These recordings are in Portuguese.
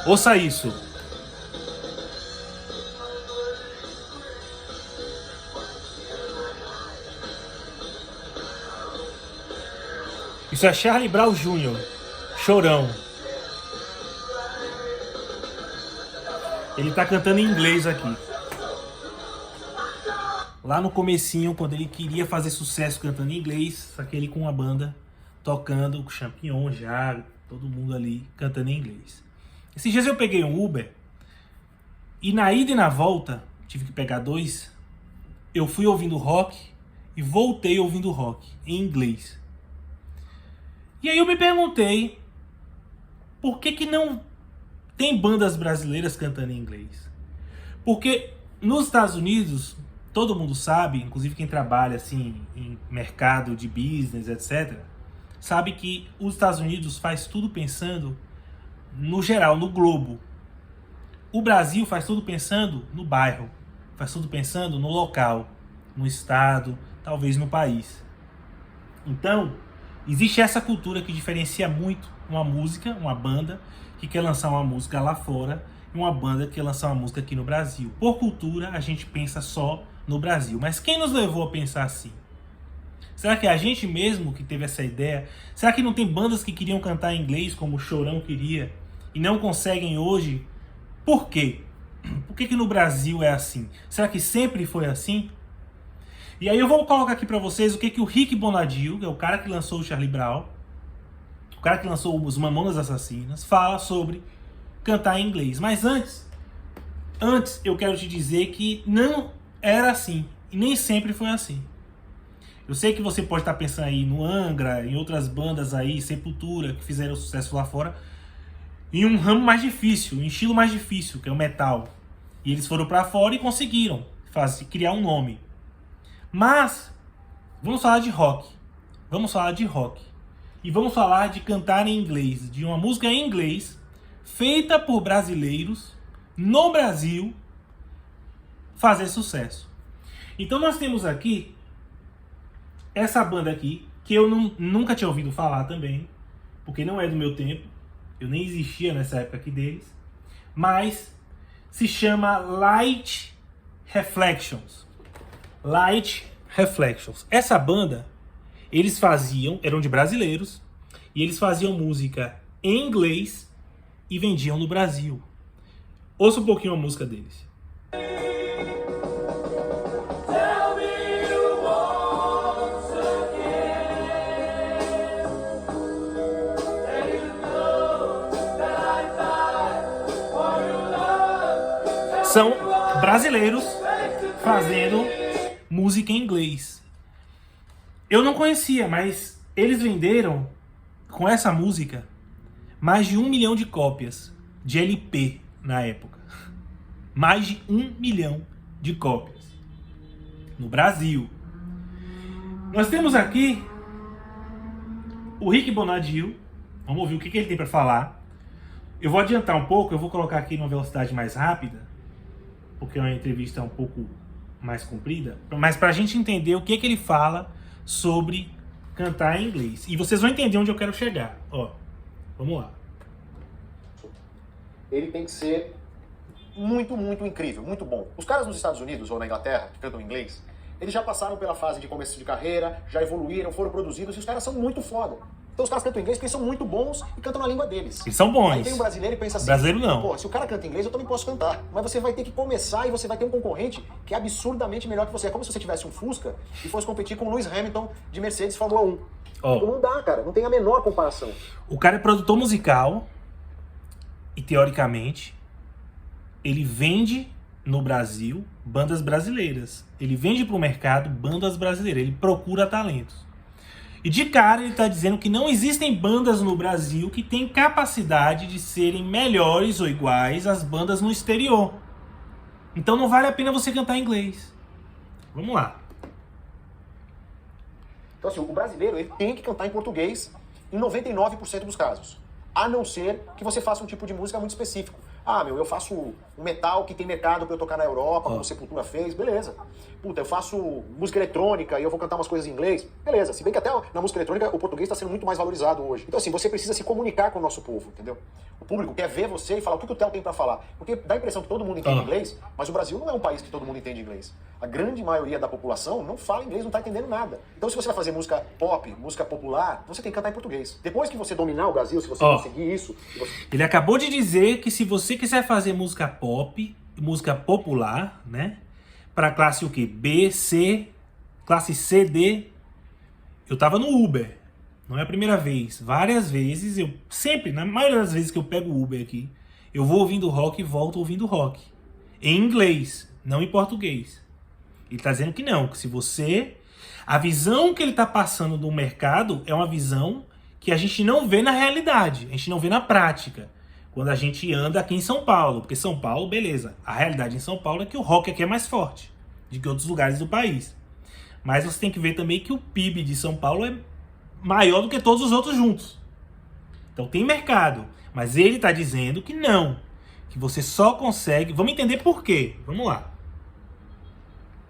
Ouça isso. Isso é Charlie Brown Jr., Chorão. Ele tá cantando em inglês aqui. Lá no comecinho, quando ele queria fazer sucesso cantando em inglês, só que ele com uma banda tocando, com Champignon já, todo mundo ali cantando em inglês. Esses dias eu peguei um Uber e na ida e na volta, tive que pegar dois, eu fui ouvindo rock e voltei ouvindo rock em inglês. E aí eu me perguntei, por que que não tem bandas brasileiras cantando em inglês? Porque nos Estados Unidos, todo mundo sabe, inclusive quem trabalha assim em mercado de business, etc., sabe que os Estados Unidos faz tudo pensando no geral, no globo. O Brasil faz tudo pensando no bairro, faz tudo pensando no local, no estado, talvez no país. Então, existe essa cultura que diferencia muito uma música, uma banda que quer lançar uma música lá fora e uma banda que quer lançar uma música aqui no Brasil. Por cultura, a gente pensa só no Brasil. Mas quem nos levou a pensar assim? Será que é a gente mesmo que teve essa ideia? Será que não tem bandas que queriam cantar em inglês como o Chorão queria e não conseguem hoje? Por quê? Por que no Brasil é assim? Será que sempre foi assim? E aí eu vou colocar aqui pra vocês o que o Rick Bonadio, que é o cara que lançou o Charlie Brown, o cara que lançou os Mamonas Assassinas, fala sobre cantar em inglês. Mas antes eu quero te dizer que não era assim. E nem sempre foi assim. Eu sei que você pode estar pensando aí no Angra, em outras bandas aí, Sepultura, que fizeram sucesso lá fora, em um ramo mais difícil, um estilo mais difícil, que é o metal. E eles foram pra fora e conseguiram criar um nome. Mas, vamos falar de rock. Vamos falar de rock. E vamos falar de cantar em inglês, de uma música em inglês, feita por brasileiros, no Brasil, fazer sucesso. Então nós temos aqui essa banda aqui, que eu nunca tinha ouvido falar também, porque não é do meu tempo, eu nem existia nessa época aqui deles, mas se chama Light Reflections. Light Reflections. Essa banda, eles eram de brasileiros, e eles faziam música em inglês e vendiam no Brasil. Ouça um pouquinho a música deles. São brasileiros fazendo música em inglês. Eu não conhecia, mas eles venderam com essa música mais de 1 milhão de cópias de LP na época. Mais de 1 milhão de cópias no Brasil. Nós temos aqui o Rick Bonadio. Vamos ouvir o que ele tem para falar. Eu vou adiantar um pouco, eu vou colocar aqui numa velocidade mais rápida, porque é uma entrevista um pouco mais comprida, mas para a gente entender o que ele fala sobre cantar em inglês. E vocês vão entender onde eu quero chegar. Ó, vamos lá. Ele tem que ser muito, muito incrível, muito bom. Os caras nos Estados Unidos ou na Inglaterra, que cantam inglês, eles já passaram pela fase de começo de carreira, já evoluíram, foram produzidos, e os caras são muito foda. Então os caras cantam inglês porque eles são muito bons e cantam na língua deles. Eles são bons. Aí tem um brasileiro e pensa assim, brasileiro não. Pô, se o cara canta inglês, eu também posso cantar. Mas você vai ter que começar e você vai ter um concorrente que é absurdamente melhor que você. É como se você tivesse um Fusca e fosse competir com o Lewis Hamilton de Mercedes Fórmula 1. Ó, Não dá, cara. Não tem a menor comparação. o cara é produtor musical e, teoricamente, ele vende no Brasil bandas brasileiras. Ele vende pro mercado bandas brasileiras. Ele procura talentos. E de cara ele está dizendo que não existem bandas no Brasil que têm capacidade de serem melhores ou iguais às bandas no exterior. Então não vale a pena você cantar em inglês. Vamos lá. Então assim, o brasileiro ele tem que cantar em português em 99% dos casos. A não ser que você faça um tipo de música muito específico. Ah, meu, eu faço um metal que tem mercado pra eu tocar na Europa, como Sepultura fez, beleza. Puta, eu faço música eletrônica e eu vou cantar umas coisas em inglês, beleza. Se bem que até na música eletrônica o português está sendo muito mais valorizado hoje. Então assim, você precisa se comunicar com o nosso povo, entendeu? O público quer ver você e falar o que o Theo tem pra falar. Porque dá a impressão que todo mundo entende inglês, mas o Brasil não é um país que todo mundo entende inglês. A grande maioria da população não fala inglês, não tá entendendo nada. Então se você vai fazer música pop, música popular, você tem que cantar em português. Depois que você dominar o Brasil, se você conseguir isso... Ele acabou de dizer que se você quiser fazer música pop, música popular, né? Pra classe o quê? B, C, classe C, D. Eu tava no Uber. Não é a primeira vez. Várias vezes, eu sempre, na maioria das vezes que eu pego o Uber aqui, eu vou ouvindo rock e volto ouvindo rock. Em inglês, não em português. Ele tá dizendo que não, que se você... A visão que ele tá passando do mercado é uma visão que a gente não vê na realidade, a gente não vê na prática. Quando a gente anda aqui em São Paulo, porque São Paulo, beleza, a realidade em São Paulo é que o rock aqui é mais forte do que outros lugares do país. Mas você tem que ver também que o PIB de São Paulo é maior do que todos os outros juntos. Então tem mercado, mas ele está dizendo que não, que você só consegue... Vamos entender por quê, vamos lá.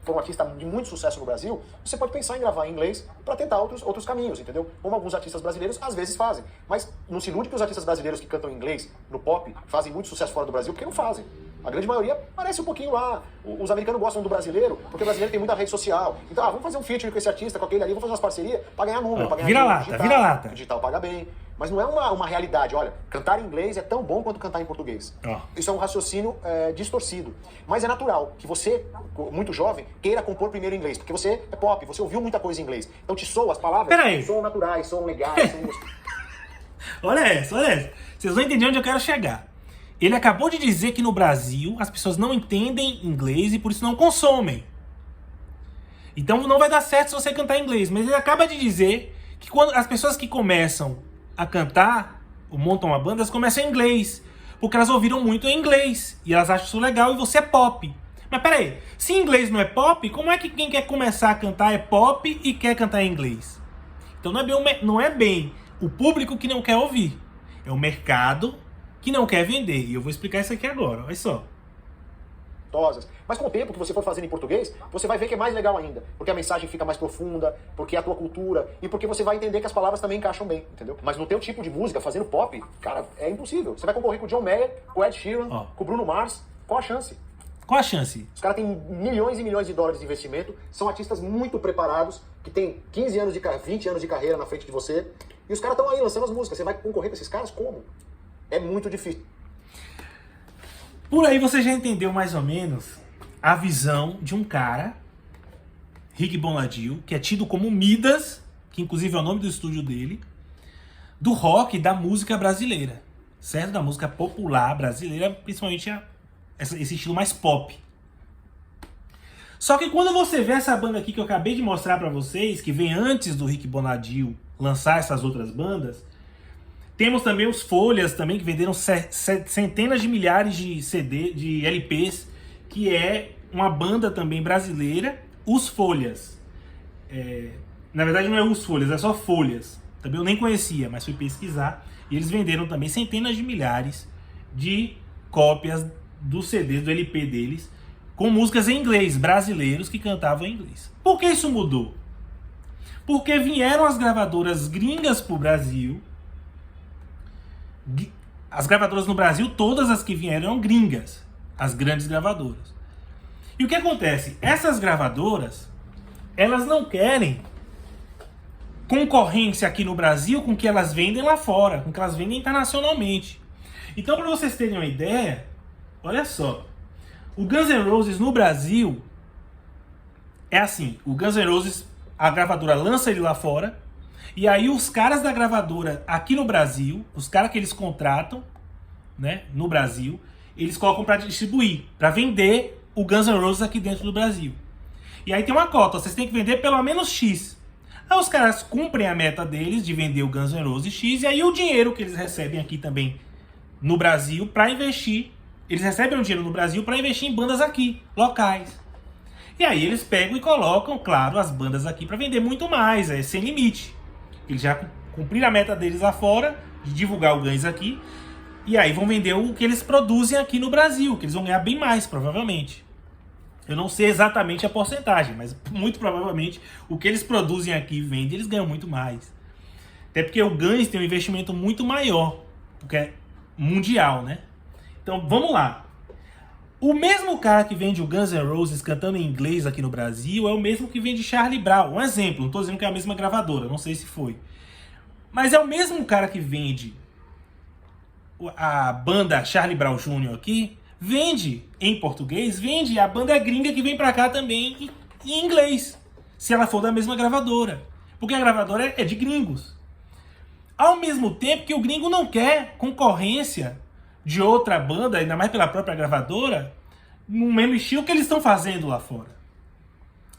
For um artista de muito sucesso no Brasil, você pode pensar em gravar em inglês para tentar outros caminhos, entendeu? Como alguns artistas brasileiros às vezes fazem. Mas não se ilude que os artistas brasileiros que cantam em inglês no pop fazem muito sucesso fora do Brasil, porque não fazem. A grande maioria parece um pouquinho lá. Os americanos gostam do brasileiro, porque o brasileiro tem muita rede social. Então, vamos fazer um feature com esse artista, com aquele ali, vamos fazer umas parcerias para ganhar número, para ganhar vira-lata, vira-lata. O digital paga bem. Mas não é uma realidade. Olha, cantar em inglês é tão bom quanto cantar em português. Isso é um raciocínio distorcido. Mas é natural que você, muito jovem, queira compor primeiro em inglês. Porque você é pop, você ouviu muita coisa em inglês. Então te soa, as palavras são naturais, são legais, são gostosos. Olha essa, olha essa. Vocês vão entender onde eu quero chegar. Ele acabou de dizer que no Brasil as pessoas não entendem inglês e por isso não consomem. Então não vai dar certo se você cantar em inglês. Mas ele acaba de dizer que quando as pessoas que começam a cantar, ou montam uma banda, elas começam em inglês. Porque elas ouviram muito em inglês. E elas acham isso legal e você é pop. Mas peraí, se inglês não é pop, como é que quem quer começar a cantar é pop e quer cantar em inglês? Então não é bem o público que não quer ouvir. É o mercado que não quer vender. E eu vou explicar isso aqui agora, olha só. Mas com o tempo que você for fazendo em português, você vai ver que é mais legal ainda. Porque a mensagem fica mais profunda, porque é a tua cultura, e porque você vai entender que as palavras também encaixam bem, entendeu? Mas no teu tipo de música, fazendo pop, cara, é impossível. Você vai concorrer com o John Mayer, com o Ed Sheeran, com o Bruno Mars. Qual a chance? Qual a chance? Os caras têm milhões e milhões de dólares de investimento, são artistas muito preparados, que têm 15 anos 20 anos de carreira na frente de você, e os caras estão aí lançando as músicas. Você vai concorrer com esses caras como? É muito difícil. Por aí você já entendeu mais ou menos a visão de um cara, Rick Bonadio, que é tido como Midas, que inclusive é o nome do estúdio dele, do rock e da música brasileira, certo? Da música popular brasileira, principalmente esse estilo mais pop. Só que quando você vê essa banda aqui que eu acabei de mostrar pra vocês, que vem antes do Rick Bonadio lançar essas outras bandas, temos também os Folhas, também, que venderam centenas de milhares de de LPs, que é uma banda também brasileira, Os Folhas. Na verdade não é Os Folhas, é só Folhas. Também eu nem conhecia, mas fui pesquisar. E eles venderam também centenas de milhares de cópias dos CDs, do LP deles, com músicas em inglês, brasileiros que cantavam em inglês. Por que isso mudou? Porque vieram as gravadoras gringas pro Brasil. As gravadoras no Brasil, todas as que vieram eram gringas, as grandes gravadoras. E o que acontece? Essas gravadoras, elas não querem concorrência aqui no Brasil com o que elas vendem lá fora, com o que elas vendem internacionalmente. Então, para vocês terem uma ideia, olha só, o Guns N' Roses no Brasil é assim, o Guns N' Roses, a gravadora lança ele lá fora, e aí os caras da gravadora aqui no Brasil, os caras que eles contratam, né, no Brasil, eles colocam para distribuir, para vender o Guns N' Roses aqui dentro do Brasil. E aí tem uma cota, vocês têm que vender pelo menos X. Aí os caras cumprem a meta deles de vender o Guns N' Roses X, e aí o dinheiro que eles recebem aqui também no Brasil para investir, eles recebem um dinheiro no Brasil para investir em bandas aqui, locais. E aí eles pegam e colocam, claro, as bandas aqui para vender muito mais, sem limite. Eles já cumpriram a meta deles lá fora, de divulgar o Guns aqui. E aí vão vender o que eles produzem aqui no Brasil, que eles vão ganhar bem mais, provavelmente. Eu não sei exatamente a porcentagem, mas muito provavelmente o que eles produzem aqui e vendem, eles ganham muito mais. Até porque o Guns tem um investimento muito maior, porque é mundial, né? Então, vamos lá. O mesmo cara que vende o Guns N' Roses cantando em inglês aqui no Brasil é o mesmo que vende Charlie Brown. Um exemplo, não estou dizendo que é a mesma gravadora, não sei se foi. Mas é o mesmo cara que vende a banda Charlie Brown Jr. aqui, vende em português, vende a banda gringa que vem pra cá também em inglês, se ela for da mesma gravadora. Porque a gravadora é de gringos. Ao mesmo tempo que o gringo não quer concorrência de outra banda, ainda mais pela própria gravadora, no mesmo estilo que eles estão fazendo lá fora.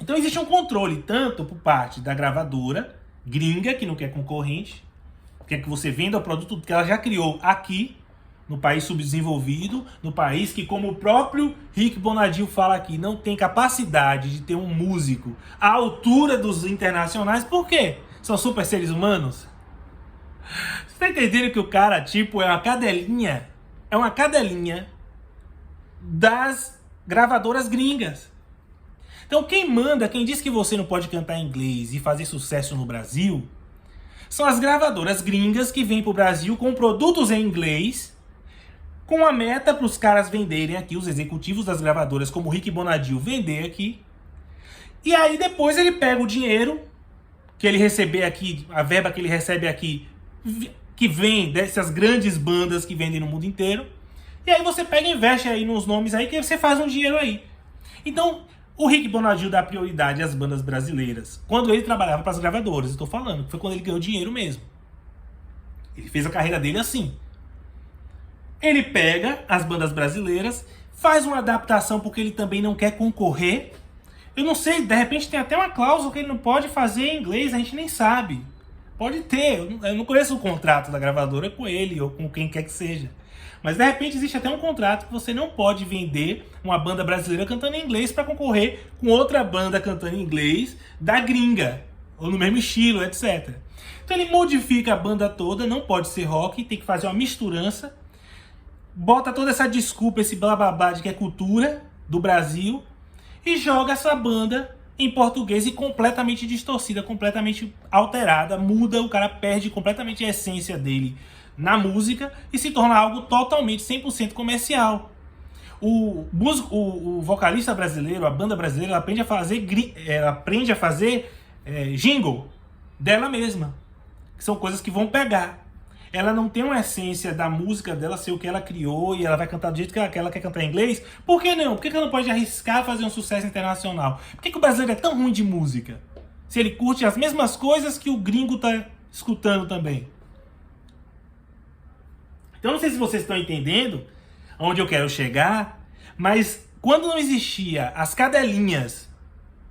Então existe um controle, tanto por parte da gravadora gringa, que não quer concorrente, quer que você venda o produto que ela já criou aqui, no país subdesenvolvido, no país que, como o próprio Rick Bonadio fala aqui, não tem capacidade de ter um músico à altura dos internacionais. Por quê? São super seres humanos? Você tá entendendo que o cara, tipo, é uma cadelinha? É uma cadelinha das gravadoras gringas. Então quem manda, quem diz que você não pode cantar em inglês e fazer sucesso no Brasil, são as gravadoras gringas que vêm pro Brasil com produtos em inglês, com a meta para os caras venderem aqui, os executivos das gravadoras, como o Rick Bonadio, vender aqui. E aí depois ele pega o dinheiro que ele receber aqui, a verba que ele recebe aqui, que vem dessas grandes bandas que vendem no mundo inteiro. E aí você pega e investe aí nos nomes aí, que você faz um dinheiro aí. Então, o Rick Bonadio dá prioridade às bandas brasileiras. Quando ele trabalhava para as gravadoras, eu tô falando, que foi quando ele ganhou dinheiro mesmo. Ele fez a carreira dele assim. Ele pega as bandas brasileiras, faz uma adaptação porque ele também não quer concorrer. Eu não sei, de repente tem até uma cláusula que ele não pode fazer em inglês, a gente nem sabe. Pode ter, eu não conheço o contrato da gravadora com ele ou com quem quer que seja. Mas de repente existe até um contrato que você não pode vender uma banda brasileira cantando em inglês para concorrer com outra banda cantando em inglês da gringa, ou no mesmo estilo, etc. Então ele modifica a banda toda, não pode ser rock, tem que fazer uma misturança, bota toda essa desculpa, esse blá blá blá de que é cultura do Brasil, e joga essa banda em português e completamente distorcida, completamente alterada, muda, o cara perde completamente a essência dele na música e se torna algo totalmente 100% comercial. O vocalista brasileiro, a banda brasileira, ela aprende a fazer jingle dela mesma, que são coisas que vão pegar. Ela não tem uma essência da música dela ser o que ela criou e ela vai cantar do jeito que ela quer cantar em inglês. Por que não? Por que ela não pode arriscar fazer um sucesso internacional? Por que o brasileiro é tão ruim de música? Se ele curte as mesmas coisas que o gringo tá escutando também. Então não sei se vocês estão entendendo onde eu quero chegar, mas quando não existia as cadelinhas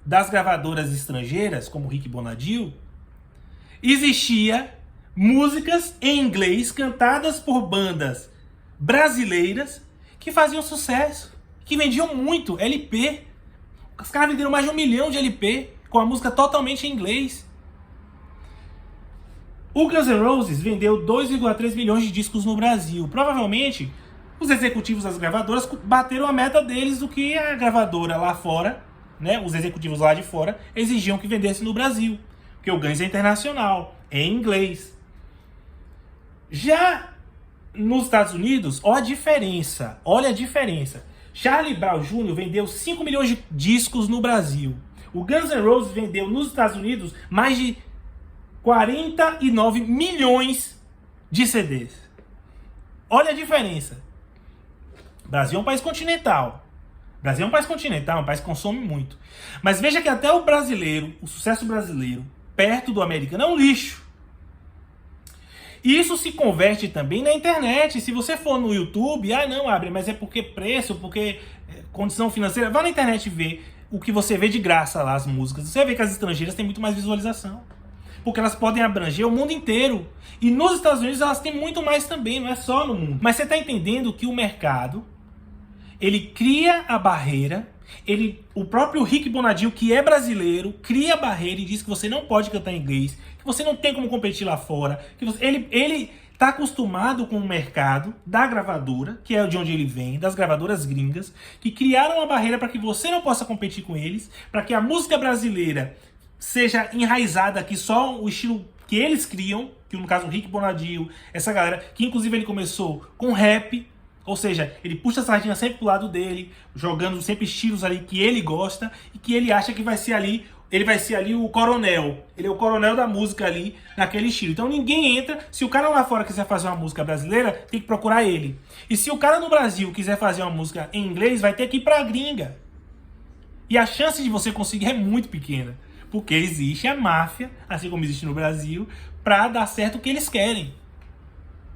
das gravadoras estrangeiras, como Rick Bonadio, existia músicas em inglês cantadas por bandas brasileiras que faziam sucesso, que vendiam muito LP. Os caras venderam mais de 1 milhão de LP com a música totalmente em inglês. O Guns N' Roses vendeu 2,3 milhões de discos no Brasil. Provavelmente os executivos das gravadoras bateram a meta deles do que a gravadora lá fora, né, os executivos lá de fora, exigiam que vendesse no Brasil. Porque o Guns é internacional, é em inglês. Já nos Estados Unidos, olha a diferença. Charlie Brown Jr. vendeu 5 milhões de discos no Brasil. O Guns N' Roses vendeu nos Estados Unidos mais de 49 milhões de CDs. Olha a diferença. O Brasil é um país continental. O Brasil é um país continental, um país que consome muito. Mas veja que até o brasileiro, o sucesso brasileiro, perto do americano, é um lixo. E isso se converte também na internet. Se você for no YouTube, não, abre, mas é porque preço, porque condição financeira. Vá na internet ver o que você vê de graça lá, as músicas. Você vai ver que as estrangeiras têm muito mais visualização. Porque elas podem abranger o mundo inteiro. E nos Estados Unidos elas têm muito mais também, não é só no mundo. Mas você está entendendo que o mercado, ele cria a barreira. O próprio Rick Bonadio, que é brasileiro, cria a barreira e diz que você não pode cantar em inglês, que você não tem como competir lá fora, que ele tá acostumado com o mercado da gravadora, que é de onde ele vem, das gravadoras gringas, que criaram uma barreira para que você não possa competir com eles, para que a música brasileira seja enraizada aqui só o estilo que eles criam, que no caso o Rick Bonadio, essa galera, que inclusive ele começou com rap, ou seja, ele puxa a sardinha sempre pro lado dele, jogando sempre estilos ali que ele gosta e que ele acha que vai ser ali, ele vai ser ali o coronel. Ele é o coronel da música ali, naquele estilo. Então ninguém entra, se o cara lá fora quiser fazer uma música brasileira, tem que procurar ele. E se o cara no Brasil quiser fazer uma música em inglês, vai ter que ir pra gringa. E a chance de você conseguir é muito pequena. Porque existe a máfia, assim como existe no Brasil, pra dar certo o que eles querem.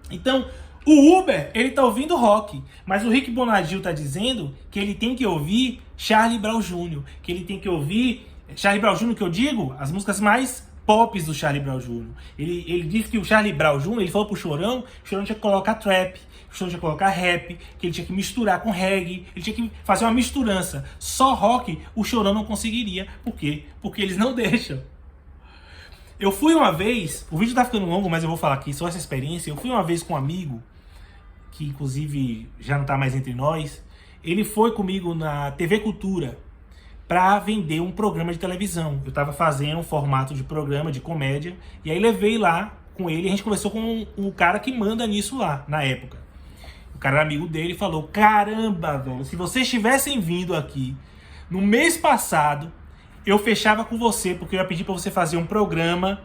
Então, o Uber, ele tá ouvindo rock, mas o Rick Bonadio tá dizendo que ele tem que ouvir Charlie Brown Jr., que ele tem que ouvir Charlie Brown Jr., que eu digo, as músicas mais pop do Charlie Brown Jr. Ele disse que o Charlie Brown Jr., ele falou pro Chorão, o Chorão tinha que colocar trap, o Chorão tinha que colocar rap, que ele tinha que misturar com reggae, ele tinha que fazer uma misturança. Só rock o Chorão não conseguiria. Por quê? Porque eles não deixam. Eu fui uma vez, o vídeo tá ficando longo, mas eu vou falar aqui só essa experiência. Eu fui uma vez com um amigo, que inclusive já não tá mais entre nós, ele foi comigo na TV Cultura para vender um programa de televisão. Eu tava fazendo um formato de programa de comédia, e aí levei lá com ele, a gente conversou com um cara que manda nisso lá, na época. O cara era amigo dele e falou, caramba, velho, se vocês tivessem vindo aqui no mês passado, eu fechava com você, porque eu ia pedir para você fazer um programa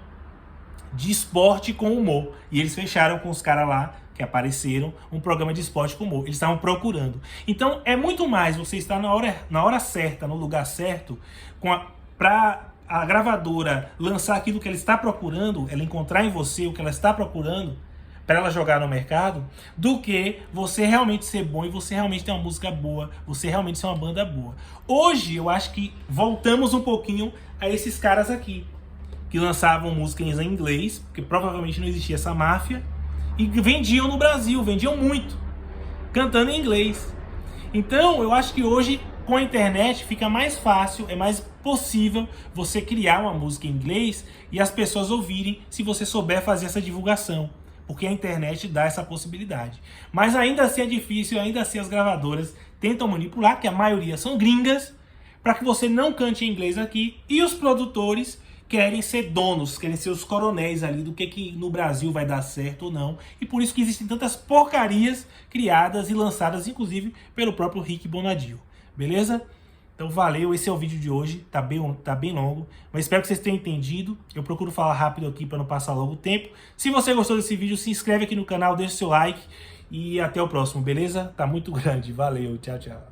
de esporte com humor. E eles fecharam com os caras lá, que apareceram, um programa de esporte com humor. Eles estavam procurando. Então, é muito mais você estar na hora certa, no lugar certo, para a gravadora lançar aquilo que ela está procurando, ela encontrar em você o que ela está procurando, para ela jogar no mercado, do que você realmente ser bom e você realmente ter uma música boa, você realmente ser uma banda boa. Hoje, eu acho que voltamos um pouquinho a esses caras aqui, que lançavam músicas em inglês, porque provavelmente não existia essa máfia, e vendiam no Brasil, vendiam muito, cantando em inglês. Então, eu acho que hoje, com a internet, fica mais fácil, é mais possível você criar uma música em inglês e as pessoas ouvirem, se você souber fazer essa divulgação. Porque a internet dá essa possibilidade. Mas ainda assim é difícil, ainda assim as gravadoras tentam manipular, que a maioria são gringas, para que você não cante em inglês aqui, e os produtores querem ser donos, querem ser os coronéis ali do que no Brasil vai dar certo ou não. E por isso que existem tantas porcarias criadas e lançadas, inclusive, pelo próprio Rick Bonadio. Beleza? Então valeu, esse é o vídeo de hoje, tá bem longo, mas espero que vocês tenham entendido. Eu procuro falar rápido aqui para não passar logo o tempo. Se você gostou desse vídeo, se inscreve aqui no canal, deixa o seu like e até o próximo, beleza? Tá muito grande, valeu, tchau, tchau.